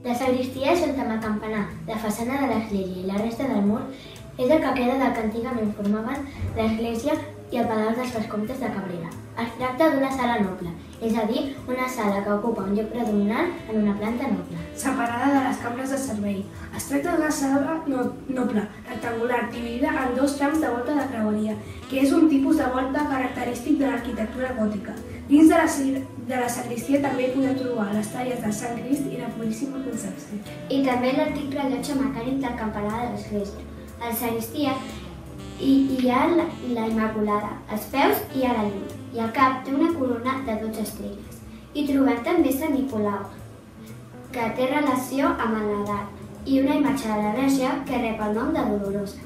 La sagristia és amb el campanar, la façana de l'església i la resta del mur és el que queda del que antigament formaven l'església i el Palau dels Vescomtes de Cabrera. Es tracta d'una sala noble, és a dir, una sala que ocupa un lloc predominant en una planta noble. Separada de les cambres de servei. Es tracta d'una sala noble, rectangular, dividida en dos trams de volta de creueria, que és un tipus de volta característic de l'arquitectura gòtica. Dins de la sagristia també podem trobar les talles del Sant Crist i la Puríssima Concepció. I també l'antic rellotge mecànic del campanar de l'església. A la sagristia hi ha la Immaculada, als peus hi ha la llum, i al cap té una corona de 12 estrelles. Hi trobem també Sant Nicolau, que té relació amb el Nadal, i una imatge de la Verge que rep el nom de Dolorosa.